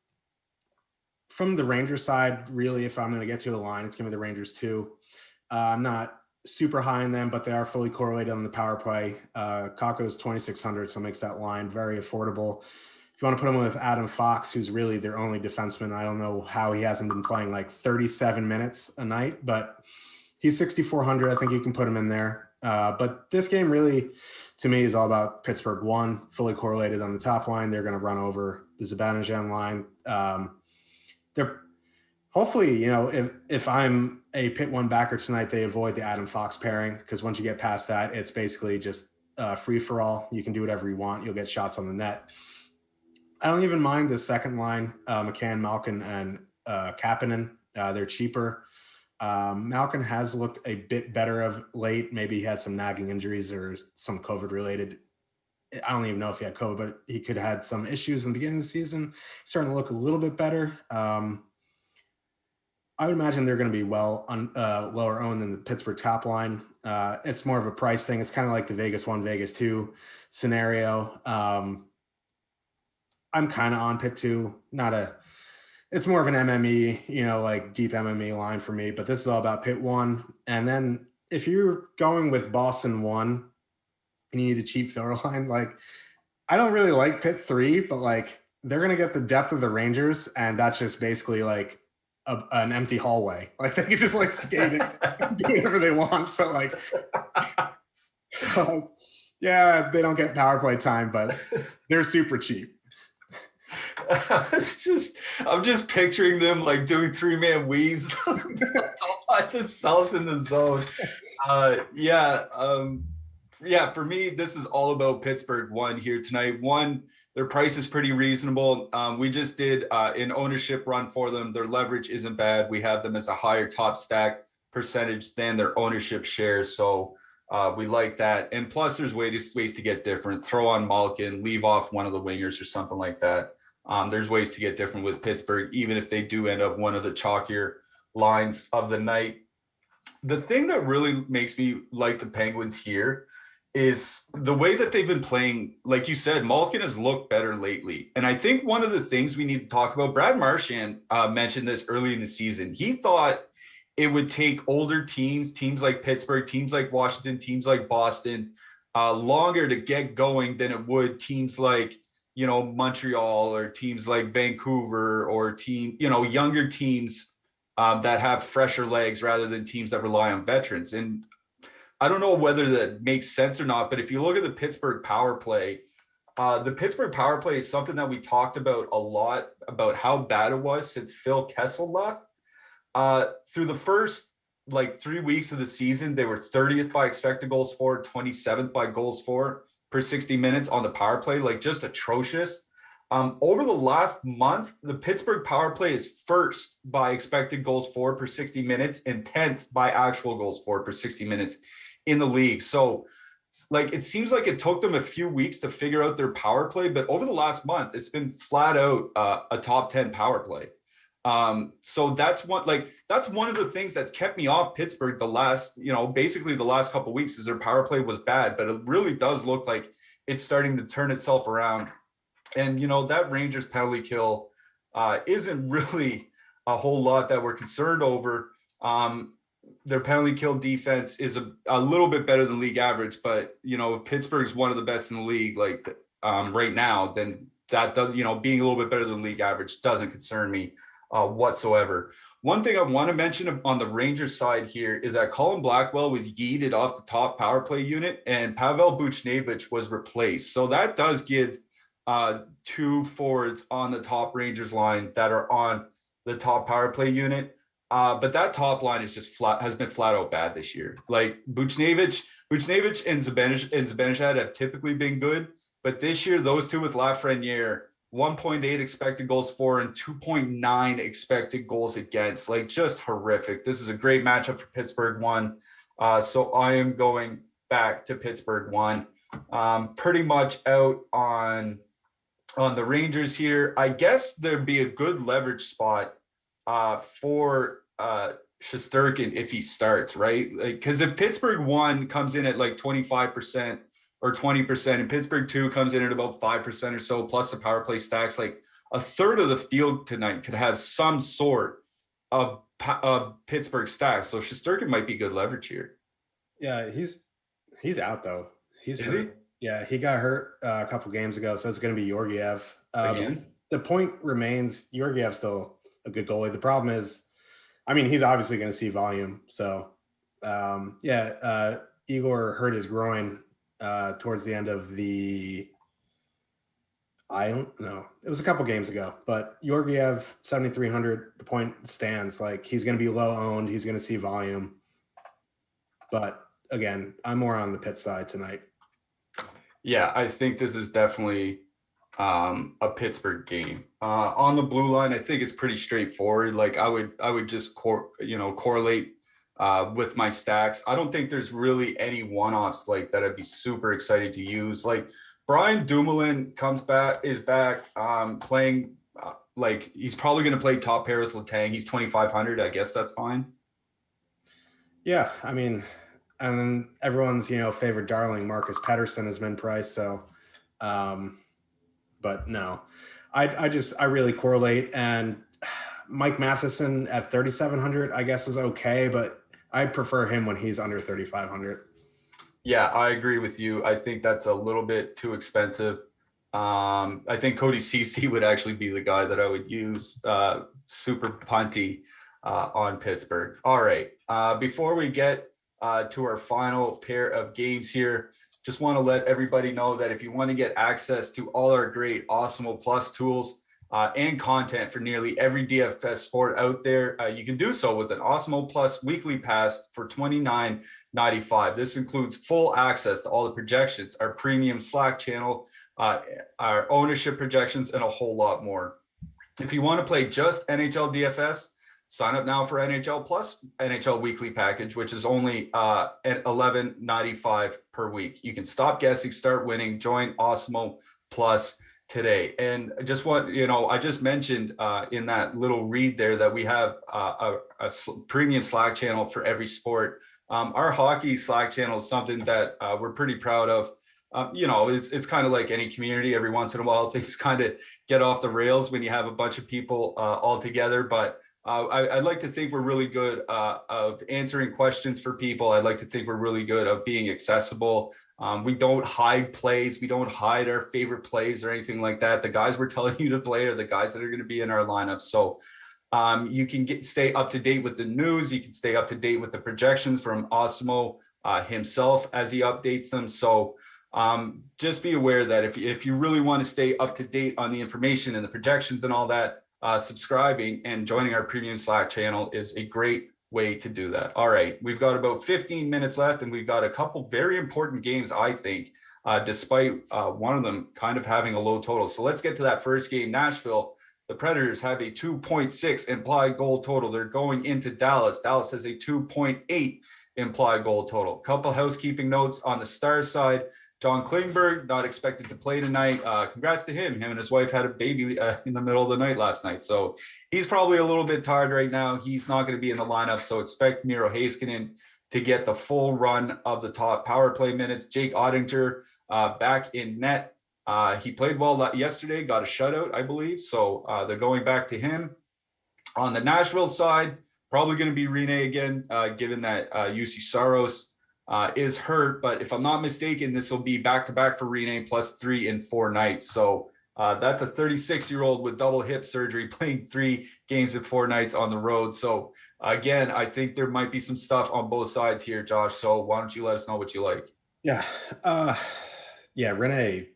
the Rangers side, really, if I'm going to get to the line, it's going to be the Rangers too. I'm not super high in them, but they are fully correlated on the power play. Kakko is 2,600, so it makes that line very affordable. If you want to put him with Adam Fox, who's really their only defenseman, I don't know how he hasn't been playing like 37 minutes a night, but he's 6,400. I think you can put him in there. But this game really, to me, is all about Pittsburgh one, fully correlated on the top line. They're going to run over the Zibanejad line. They're Hopefully, if I'm a Pitt 1 backer tonight, they avoid the Adam Fox pairing, because once you get past that, it's basically just free for all. You can do whatever you want. You'll get shots on the net. I don't even mind the second line, McCann, Malkin, and Kapanen. They're cheaper. Malkin has looked a bit better of late. Maybe he had some nagging injuries or some COVID related. I don't even know if he had COVID, but he could have had some issues in the beginning of the season. Starting to look a little bit better. I would imagine they're going to be lower owned than the Pittsburgh top line. It's more of a price thing. It's kind of like the Vegas 1, Vegas 2 scenario. I'm kind of on Pitt 2. It's more of an MME, like deep MME line for me, but this is all about Pitt 1. And then if you're going with Boston 1 and you need a cheap filler line, like I don't really like Pitt 3, but like they're going to get the depth of the Rangers, and that's just basically like an empty hallway. Like they can just like skate it and do whatever they want. So yeah, they don't get power play time, but they're super cheap. I'm just picturing them like doing 3-man weaves all by themselves in the zone. For me, this is all about Pittsburgh 1 here tonight. 1, their price is pretty reasonable. We just did an ownership run for them. Their leverage isn't bad. We have them as a higher top stack percentage than their ownership shares. So we like that. And plus, there's ways to get different. Throw on Malkin, leave off one of the wingers or something like that. There's ways to get different with Pittsburgh, even if they do end up one of the chalkier lines of the night. The thing that really makes me like the Penguins here is the way that they've been playing. Like you said, Malkin has looked better lately. And I think one of the things we need to talk about, Brad Marchand mentioned this early in the season. He thought it would take older teams like Pittsburgh, teams like Washington, teams like Boston, longer to get going than it would teams like, Montreal or teams like Vancouver or younger teams that have fresher legs rather than teams that rely on veterans. And I don't know whether that makes sense or not, but if you look at the Pittsburgh power play is something that we talked about a lot, about how bad it was since Phil Kessel left. Through the first 3 weeks of the season, they were 30th by expected goals for, 27th by goals for per 60 minutes on the power play, just atrocious. Over the last month, the Pittsburgh power play is first by expected goals for per 60 minutes and 10th by actual goals for per 60 minutes in the league. So it seems like it took them a few weeks to figure out their power play, but over the last month, it's been flat out a top 10 power play. So that's one of the things that's kept me off Pittsburgh basically the last couple of weeks, is their power play was bad, but it really does look like it's starting to turn itself around. And, that Rangers penalty kill isn't really a whole lot that we're concerned over. Their penalty kill defense is a little bit better than league average, but, if Pittsburgh's one of the best in the league, right now, then that does, being a little bit better than league average doesn't concern me whatsoever. One thing I want to mention on the Rangers side here is that Colin Blackwell was yeeted off the top power play unit and Pavel Buchnevich was replaced. So that does give 2 forwards on the top Rangers line that are on the top power play unit. But that top line is has been flat out bad this year. Buchnevich and Zibanejad have typically been good, but this year those two with Lafreniere, 1.8 expected goals for and 2.9 expected goals against, just horrific. This is a great matchup for Pittsburgh 1. So I am going back to Pittsburgh 1. Pretty much out on the Rangers here. I guess there'd be a good leverage spot for Shesterkin if he starts, right? Because if Pittsburgh 1 comes in at 25% or 20%, and Pittsburgh 2 comes in at about 5% or so, plus the power play stacks, a third of the field tonight could have some sort of Pittsburgh stacks. So Shesterkin might be good leverage here. Yeah, he's out though. Is he? Yeah, he got hurt a couple games ago, so it's going to be Georgiev. Again? The point remains, Georgiev's still a good goalie. The problem is, he's obviously going to see volume. So, Igor hurt his groin towards the end of the I don't know. It was a couple games ago, but Georgiev 7,300 point stands. Like he's going to be low owned. He's going to see volume. But again, I'm more on the Pitt side tonight. Yeah, I think this is definitely a Pittsburgh game. On the blue line, I think it's pretty straightforward. Like I would just correlate with my stacks. I don't think there's really any one-offs like that I'd be super excited to use. Like Brian Dumoulin is back playing like he's probably going to play top pair with Letang. He's 2,500. I guess that's fine. Yeah, I mean, and then everyone's favorite darling Marcus Pettersson has been priced. So, but no, I really correlate, and Mike Matheson at 3,700 I guess is okay, but I prefer him when he's under 3,500. Yeah, I agree with you. I think that's a little bit too expensive. I think Cody Ceci would actually be the guy that I would use super punty on Pittsburgh. All right. Before we get to our final pair of games here, just want to let everybody know that if you want to get access to all our great Awesemo Plus tools and content for nearly every DFS sport out there, you can do so with an Awesemo Plus weekly pass for $29.95. This includes full access to all the projections, our premium Slack channel, our ownership projections, and a whole lot more. If you want to play just NHL DFS, sign up now for NHL Plus NHL Weekly Package, which is only at $11.95 per week. You can stop guessing, start winning. Join Awesemo Plus today. And I just mentioned in that little read there that we have a premium Slack channel for every sport. Our hockey Slack channel is something that we're pretty proud of. It's kind of like any community. Every once in a while, things kind of get off the rails when you have a bunch of people all together. But I'd like to think we're really good of answering questions for people. I'd like to think we're really good of being accessible. We don't hide plays. We don't hide our favorite plays or anything like that. The guys we're telling you to play are the guys that are going to be in our lineup. So you can stay up to date with the news. You can stay up to date with the projections from Awesemo himself as he updates them. So just be aware that if you really want to stay up to date on the information and the projections and all that, subscribing and joining our premium Slack channel is a great way to do that. All right, we've got about 15 minutes left, and we've got a couple very important games, I think, despite one of them kind of having a low total. So let's get to that first game. Nashville, the Predators have a 2.6 implied goal total. They're going into Dallas. Dallas has a 2.8 implied goal total. Couple housekeeping notes on the Stars side. John Klingberg, not expected to play tonight. Congrats to him. Him and his wife had a baby in the middle of the night last night. So he's probably a little bit tired right now. He's not going to be in the lineup. So expect Miro Heiskanen to get the full run of the top power play minutes. Jake Ottinger back in net. He played well yesterday, got a shutout, I believe. So they're going back to him. On the Nashville side, probably going to be Rene again, given that UC Saros is hurt, but if I'm not mistaken, this will be back-to-back for Rene plus 3 in 4 nights. So that's a 36-year-old with double hip surgery playing 3 games in 4 nights on the road. So again, I think there might be some stuff on both sides here, Josh. So why don't you let us know what you like? Yeah. Rene,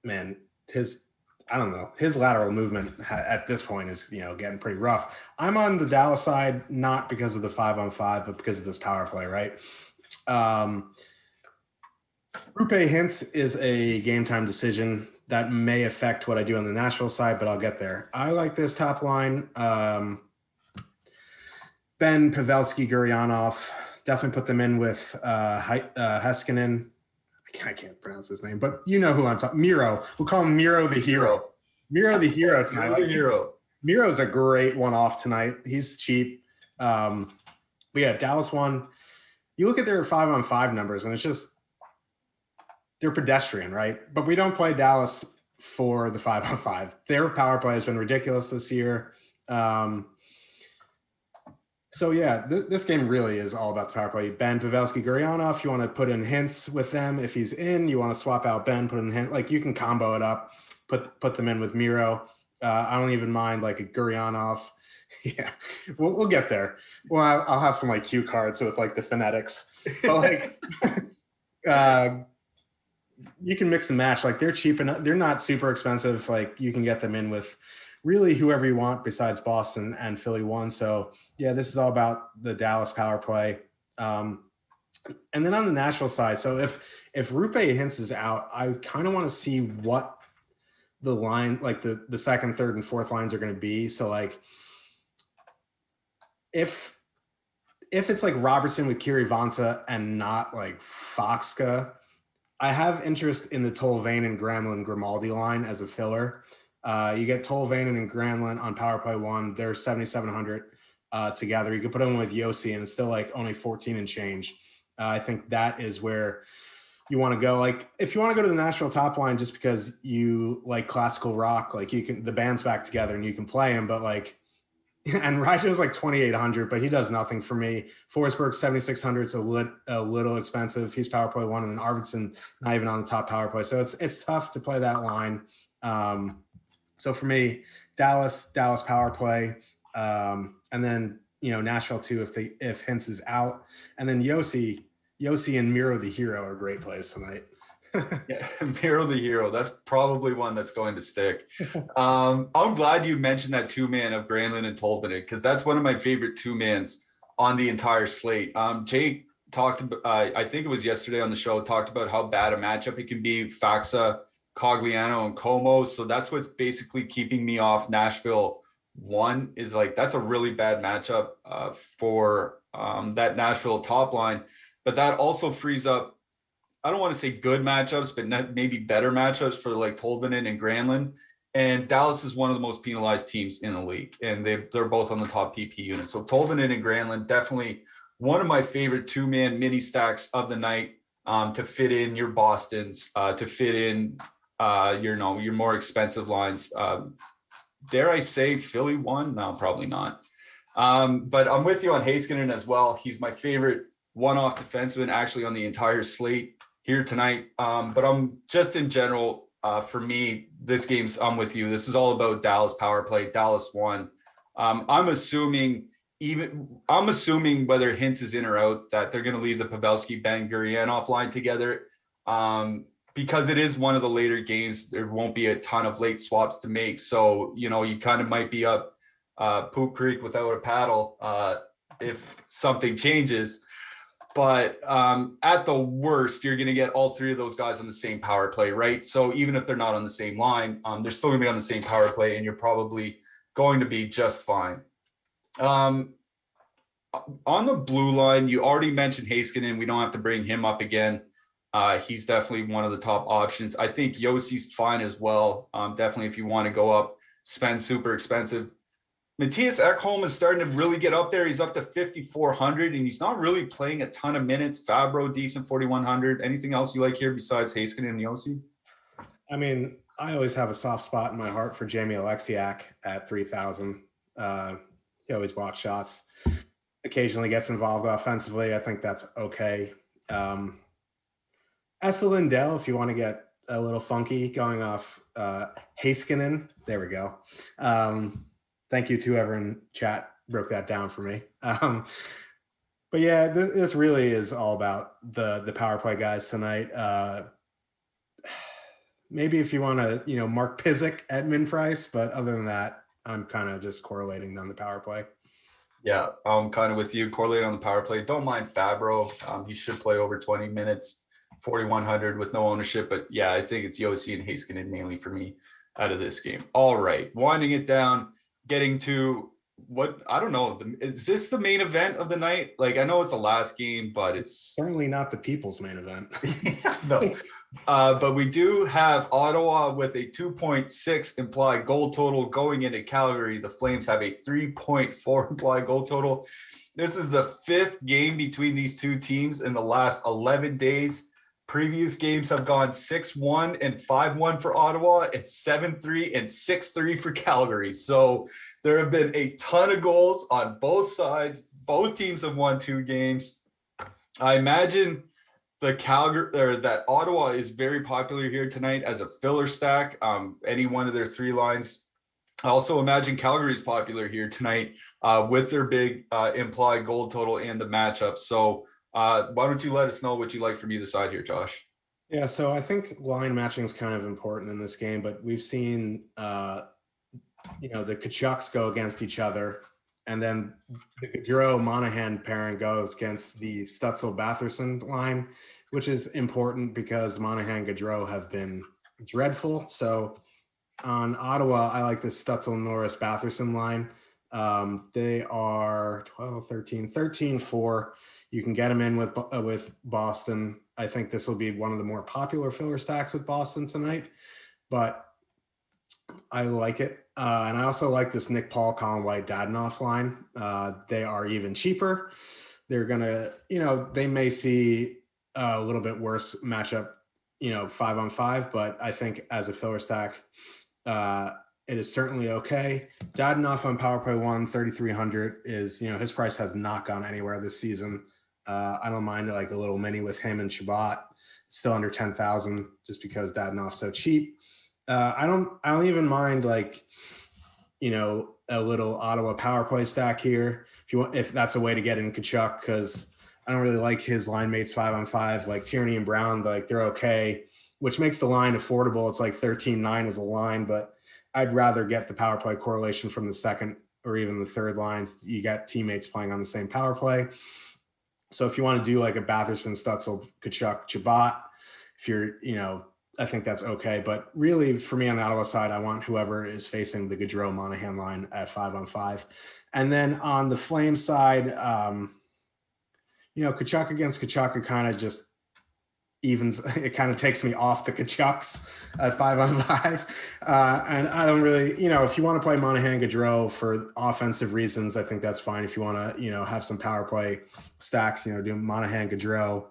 man, his lateral movement at this point is, getting pretty rough. I'm on the Dallas side, not because of the 5-on-5, but because of this power play, right? Rupe Hintz is a game time decision that may affect what I do on the Nashville side, but I'll get there. I like this top line. Ben Pavelski, Guryanov, definitely put them in with Heiskanen. I can't pronounce his name, but you know who I'm talking. Miro. We'll call him Miro the Hero. Miro the Hero tonight. Miro the Hero. Miro's a great one-off tonight. He's cheap. But yeah, Dallas won. You look at their 5-on-5 numbers, and it's just they're pedestrian, right? But we don't play Dallas for the 5-on-5. Their power play has been ridiculous this year. So yeah, this game really is all about the power play. Ben Pavelski, Guryanov. You want to put in Hintz with them if he's in. You want to swap out Ben, put in Hintz. Like you can combo it up, put them in with Miro. I don't even mind like a Guryanov. Yeah, we'll get there. Well, I'll have some like cue cards with like the phonetics. But like, you can mix and match. Like they're cheap enough. They're not super expensive. Like you can get them in with really whoever you want besides Boston and Philly won. So yeah, this is all about the Dallas power play. And then on the Nashville side, so if Rupe Hintz is out, I kind of want to see what the line, like the second, third, and fourth lines are going to be. So like if it's like Robertson with Kiri Vanta and not like Foxka, I have interest in the Tolvanen and Granlund Grimaldi line as a filler. You get Tolvanen and Granlund on power play one. They're 7,700 together. You could put them with Yossi and it's still like only 14 and change. I think that is where you want to go. Like if you want to go to the Nashville top line just because you like classical rock, like you can, the band's back together and you can play him, but like, and Rajo's like 2,800, but he does nothing for me. Forsberg 7,600 is a little expensive. He's power play one, and then Arvidsson not even on the top power play. So it's tough to play that line. So for me, Dallas power play, and then Nashville too if Hintz is out, and then Yossi and Miro the Hero are great plays tonight. Yeah, Miro the Hero. That's probably one that's going to stick. I'm glad you mentioned that two-man of Granlund and Tolvanen because that's one of my favorite two-mans on the entire slate. Jake talked about, I think it was yesterday on the show, talked about how bad a matchup it can be, Faxa, Cogliano, and Como. So that's what's basically keeping me off Nashville. One is like, that's a really bad matchup for that Nashville top line. But that also frees up, I don't want to say good matchups, but maybe better matchups for like Tolvanen and Granlund. And Dallas is one of the most penalized teams in the league, and they're both on the top PP unit. So Tolvanen and Granlund, definitely one of my favorite two-man mini stacks of the night to fit in your Bostons, to fit in your more expensive lines. Dare I say Philly won? No, probably not. But I'm with you on Heiskanen as well. He's my favorite one-off defenseman actually on the entire slate here tonight. But I'm just in general, for me, this game's, I'm with you. This is all about Dallas power play. Dallas won. I'm assuming whether Hintz is in or out, that they're going to leave the Pavelski Ben-Gurian offline together. Because it is one of the later games, there won't be a ton of late swaps to make. So, you kind of might be up Poop Creek without a paddle if something changes. But at the worst, you're going to get all three of those guys on the same power play, right? So even if they're not on the same line, they're still going to be on the same power play, and you're probably going to be just fine. On the blue line, you already mentioned Heiskanen. We don't have to bring him up again. He's definitely one of the top options. I think Yossi's fine as well. Definitely if you want to go up, spend super expensive. Matthias Ekholm is starting to really get up there. He's up to 5,400, and he's not really playing a ton of minutes. Fabro, decent 4,100. Anything else you like here besides Heiskanen and Yossi? I mean, I always have a soft spot in my heart for Jamie Alexiak at 3,000. He always blocks shots, occasionally gets involved offensively. I think that's okay. Esa Lindell, if you want to get a little funky, going off Heiskanen. There we go. Thank you to whoever in chat broke that down for me. But yeah, this really is all about the power play guys tonight. Maybe if you want to, Mark Pysyk at min price, but other than that, I'm kind of just correlating on the power play. Yeah, I'm kind of with you, correlating on the power play. Don't mind Fabro. He should play over 20 minutes, 4,100 with no ownership. But yeah, I think it's Yossi and Heiskanen mainly for me out of this game. All right, winding it down. Getting to what, I don't know, is this the main event of the night? Like, I know it's the last game, but it's certainly not the people's main event. No, but we do have Ottawa with a 2.6 implied goal total going into Calgary. The Flames have a 3.4 implied goal total. This is the fifth game between these two teams in the last 11 days. Previous games have gone 6-1 and 5-1 for Ottawa, and 7-3 and 6-3 for Calgary. So there have been a ton of goals on both sides. Both teams have won 2 games. I imagine that Ottawa is very popular here tonight as a filler stack. Any one of their 3 lines. I also imagine Calgary is popular here tonight with their big implied goal total and the matchup. So why don't you let us know what you like from either side here, Josh? Yeah, so I think line matching is kind of important in this game, but we've seen the Kachucks go against each other, and then the Gaudreau Monahan pairing goes against the Stutzel Batherson line, which is important because Monahan Gaudreau have been dreadful. So on Ottawa, I like the Stutzel Norris Batherson line. They are 12, 13, 13-4. You can get them in with Boston. I think this will be one of the more popular filler stacks with Boston tonight, but I like it. And I also like this Nick Paul, Colin White, Dadenoff line. They are even cheaper. They're going to, they may see a little bit worse matchup, 5-on-5, but I think as a filler stack, uh, it is certainly okay. Dadenoff on Power Play 1, 3,300 is, his price has not gone anywhere this season. I don't mind like a little mini with him and Shabbat, still under 10,000 just because Dadenoff's so cheap. I don't even mind like, a little Ottawa power play stack here if that's a way to get in Kachuk, because I don't really like his line mates 5-on-5, like Tierney and Brown, like they're okay, which makes the line affordable. It's like 13-9 as a line, but I'd rather get the power play correlation from the second or even the third lines. You got teammates playing on the same power play. So if you want to do like a Batherson, Stutzel, Kachuk, Chabot, if you're, I think that's okay. But really, for me on the Ottawa side, I want whoever is facing the Gaudreau Monahan line at 5-on-5. And then on the Flame side, Kachuk against Kachuk, it kind of just evens. It kind of takes me off the Kachucks at 5-on-5. And I don't really, if you want to play Monahan Gaudreau for offensive reasons, I think that's fine. If you want to, have some power play stacks, do Monahan Gaudreau.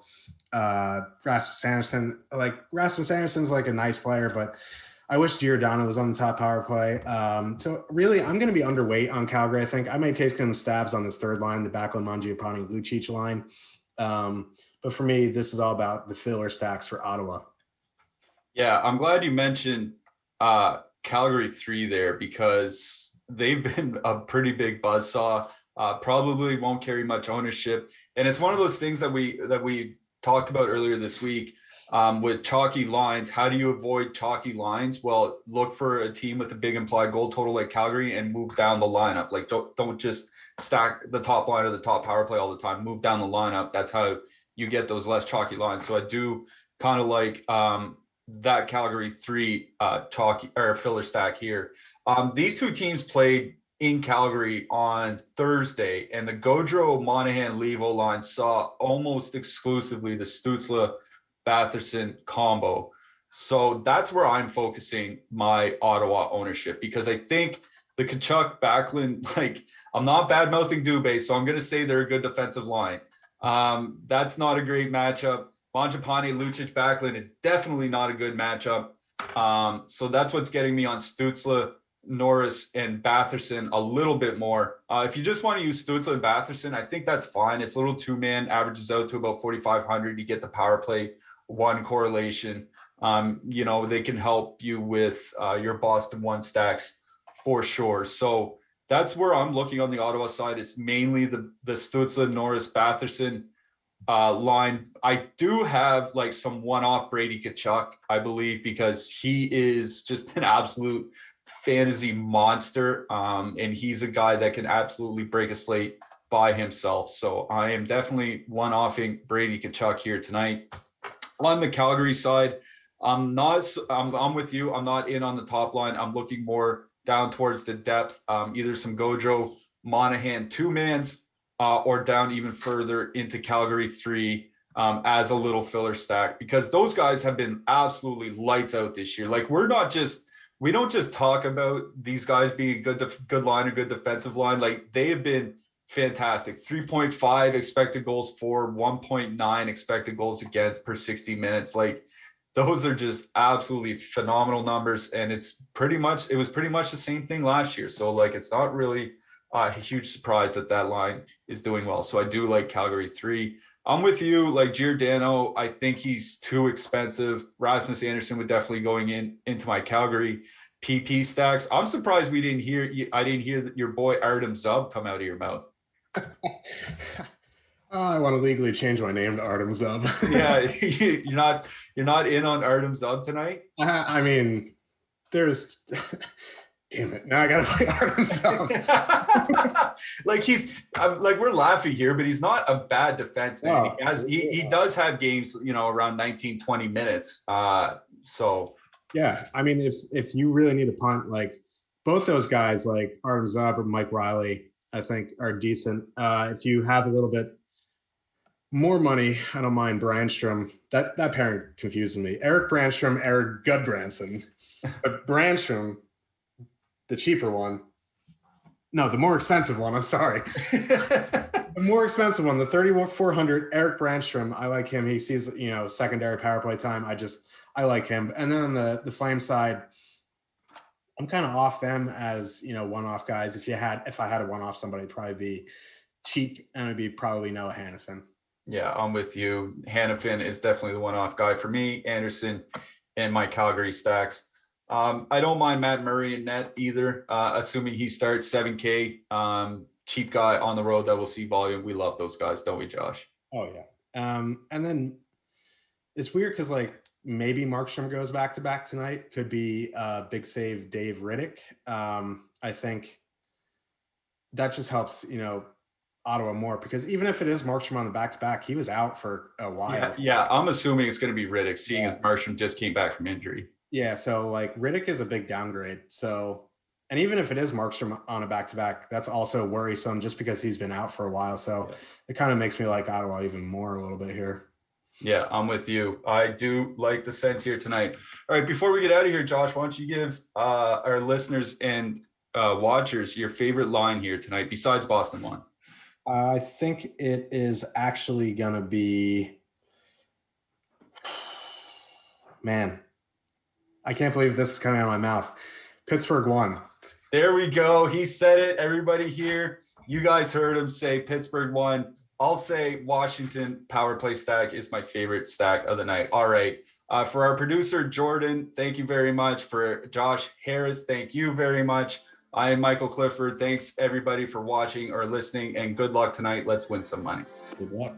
Rasmus Anderson, Rasmus Anderson's like a nice player, but I wish Giordano was on the top power play. So really, I'm going to be underweight on Calgary. I think I may take some stabs on this third line, the Backlund, Mangiapane, Lucic line. But for me, this is all about the filler stacks for Ottawa. Yeah, I'm glad you mentioned Calgary 3 there because they've been a pretty big buzzsaw. Probably won't carry much ownership, and it's one of those things that we talked about earlier this week with chalky lines. How do you avoid chalky lines? Well, look for a team with a big implied goal total like Calgary and move down the lineup. Like don't just stack the top line or the top power play all the time. Move down the lineup. That's how you get those less chalky lines. So I do kind of like that Calgary 3 chalky or filler stack here. These two teams played in Calgary on Thursday, and the Gaudreau Monahan Levo line saw almost exclusively the Stützle Batherson combo. So that's where I'm focusing my Ottawa ownership, because I think the Kachuk Backlund, like, I'm not bad mouthing Dubé, so I'm going to say they're a good defensive line. That's not a great matchup. Mangiapane, Lucic, Backlund is definitely not a good matchup. So that's what's getting me on Stützle, Norris, and Batherson a little bit more. If you just want to use Stützle and Batherson, I think that's fine. It's a little two-man, averages out to about 4,500. You get the power play 1 correlation. They can help you with your Boston 1 stacks for sure. So that's where I'm looking on the Ottawa side. It's mainly the Stützle, Norris, Batherson line. I do have like some one-off Brady Tkachuk, I believe, because he is just an absolute fantasy monster, and he's a guy that can absolutely break a slate by himself. So I am definitely one-offing Brady Tkachuk here tonight. On the Calgary side, I'm with you. I'm not in on the top line. I'm looking more down towards the depth, either some Gaudreau Monahan 2-mans, or down even further into Calgary 3 as a little filler stack, because those guys have been absolutely lights out this year. Like, we don't just talk about these guys being a good line or good defensive line. Like, they have been fantastic. 3.5 expected goals for, 1.9 expected goals against per 60 minutes. Like, those are just absolutely phenomenal numbers. And it was pretty much the same thing last year. So like, it's not really a huge surprise that line is doing well. So I do like Calgary 3. I'm with you. Like Giordano, I think he's too expensive. Rasmus Anderson would definitely going into my Calgary PP stacks. I'm surprised I didn't hear your boy Artem Zub come out of your mouth. I want to legally change my name to Artem Zub. Yeah, you're not in on Artem Zub tonight. I mean, there's damn it. Now I gotta play Artem Zub. Like like we're laughing here, but he's not a bad defenseman. He does have games, around 19, 20 minutes. So yeah, I mean, if you really need a punt, like both those guys, like Artem Zub or Mike Riley, I think are decent. If you have a little bit more money, I don't mind Brandstrom. That pairing confuses me. Eric Brandstrom, Eric Gudbranson, but Brandstrom, the cheaper one. No, the more expensive one. I'm sorry. The more expensive one, the 3,400, Eric Brandstrom. I like him. He sees, secondary power play time. I like him. And then on the Flame side, I'm kind of off them as, one-off guys. If I had a one-off somebody, it'd probably be cheap, and it'd be probably Noah Hannafin. Yeah, I'm with you. Hannafin is definitely the one-off guy for me. Anderson and my Calgary stacks. I don't mind Matt Murray in net either, assuming he starts 7K. Cheap guy on the road that will see volume. We love those guys, don't we, Josh? Oh, yeah. And then it's weird because, maybe Markstrom goes back-to-back tonight. Could be big save Dave Riddick. I think that just helps, Ottawa more, because even if it is Markstrom on the back-to-back, he was out for a while. Yeah, I'm assuming it's going to be Riddick, seeing as Markstrom just came back from injury. Yeah, so Riddick is a big downgrade. So, and even if it is Markstrom on a back-to-back, that's also worrisome just because he's been out for a while. So it kind of makes me like Ottawa even more a little bit here. Yeah, I'm with you. I do like the sense here tonight. All right, before we get out of here, Josh, why don't you give our listeners and watchers your favorite line here tonight besides Boston one? I think it is actually going to be, man, I can't believe this is coming out of my mouth. Pittsburgh won. There we go. He said it. Everybody here, you guys heard him say Pittsburgh won. I'll say Washington power play stack is my favorite stack of the night. All right. For our producer, Jordan, thank you very much. For Josh Harris, thank you very much. I am Michael Clifford. Thanks, everybody, for watching or listening, and good luck tonight. Let's win some money. Good luck.